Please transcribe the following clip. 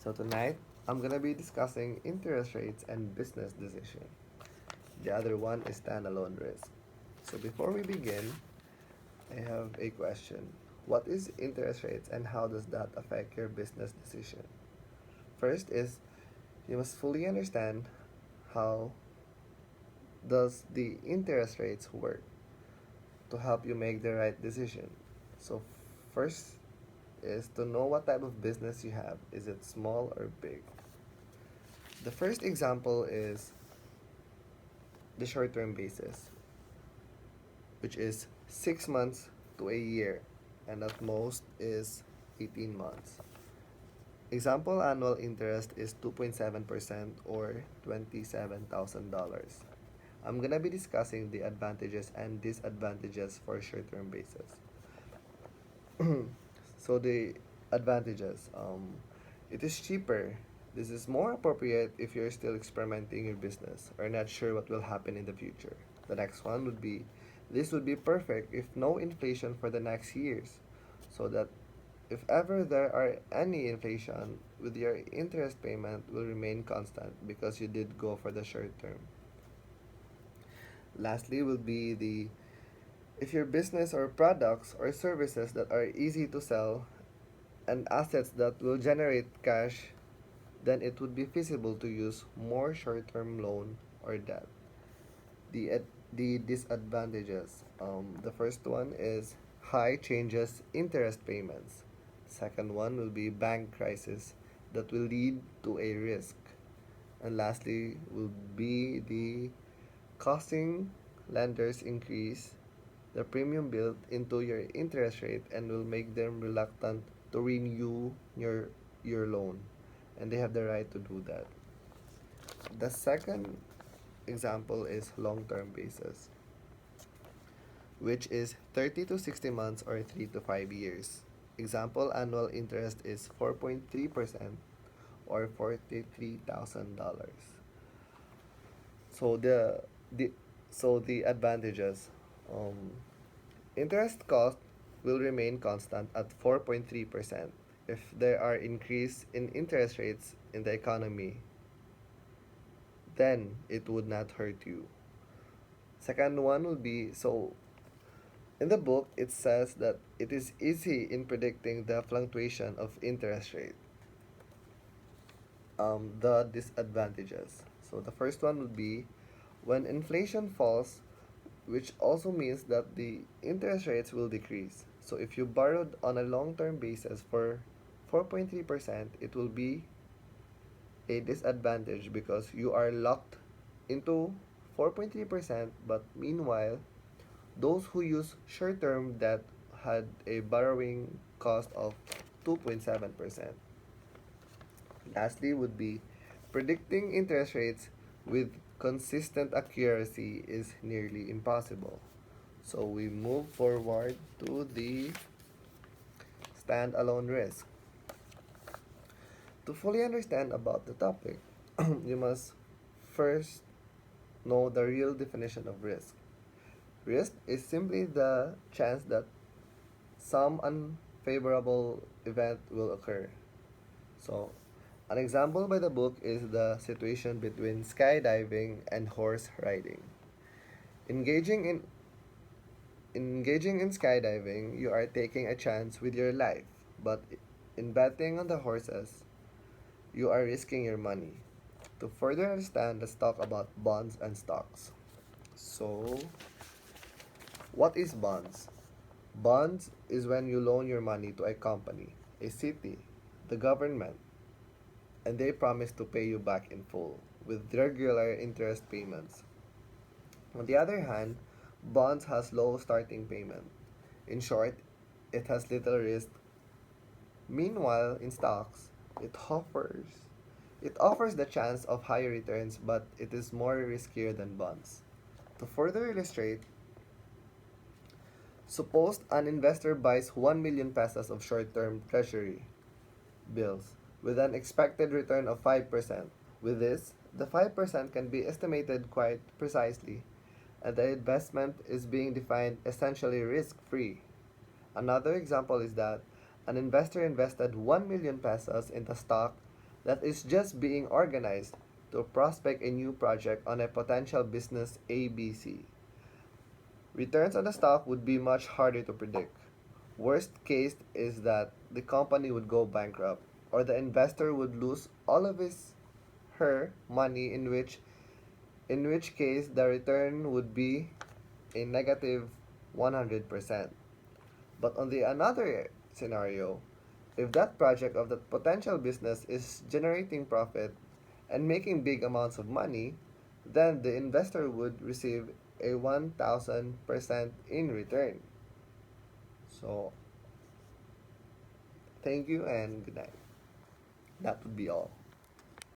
So tonight, I'm gonna be discussing interest rates and business decision. The other one is standalone risk. So before we begin, I have a question. What is interest rates and how does that affect your business decision? First is you must fully understand how does the interest rates work to help you make the right decision. So first is to know what type of business you have. Is it small or big? The first example is the short-term basis, which is 6 months to a year, and at most is 18 months. Example annual interest is 2.7% or $27,000. I'm gonna be discussing the advantages and disadvantages for short-term basis. So the advantages, it is cheaper. This is more appropriate if you're still experimenting your business or not sure what will happen in the future. The next one would be, this would be perfect if no inflation for the next years, so that if ever there are any inflation, with your interest payment will remain constant because you did go for the short term. Lastly will be the, if your business or products or services that are easy to sell and assets that will generate cash, then it would be feasible to use more short-term loan or debt. The disadvantages. The first one is high changes interest payments. Second one will be bank crisis that will lead to a risk. And lastly will be the costing lenders increase the premium built into your interest rate and will make them reluctant to renew your loan, and they have the right to do that. The second example is long-term basis, which is 30 to 60 months or 3 to 5 years. Example annual interest is 4.3% or $43,000. So the the advantages, um, interest cost will remain constant at 4.3% if there are increase in interest rates in the economy, then it would not hurt you. Second one will be, so in the book it says that it is easy in predicting the fluctuation of interest rate. The disadvantages. So the first one would be when inflation falls, which also means that the interest rates will decrease. So if you borrowed on a long-term basis for 4.3%, it will be a disadvantage because you are locked into 4.3%, but meanwhile, those who use short-term debt had a borrowing cost of 2.7%. Lastly would be predicting interest rates with consistent accuracy is nearly impossible. So we move forward to the standalone risk. To fully understand about the topic, you must first know the real definition of risk. Risk is simply the chance that some unfavorable event will occur. So, an example by the book is the situation between skydiving and horse riding. Engaging in Engaging in skydiving, you are taking a chance with your life, but in betting on the horses, you are risking your money. To further understand, let's talk about bonds and stocks. So, what is bonds? Bonds is when you loan your money to a company, a city, the government, and they promise to pay you back in full with regular interest payments. On the other hand, bonds has low starting payment. In short, it has little risk. Meanwhile, in stocks, it offers the chance of higher returns, but it is more riskier than bonds. To further illustrate, suppose an investor buys 1 million pesos of short-term treasury bills with an expected return of 5%. With this, the 5% can be estimated quite precisely, and the investment is being defined essentially risk-free. Another example is that an investor invested 1 million pesos in the stock that is just being organized to prospect a new project on a potential business ABC. Returns on the stock would be much harder to predict. Worst case is that the company would go bankrupt or the investor would lose all of his her money in which case the return would be a negative 100%. But on the another scenario, if that project of that potential business is generating profit and making big amounts of money, then the investor would receive a 1000% in return. So, thank you and good night. That would be all.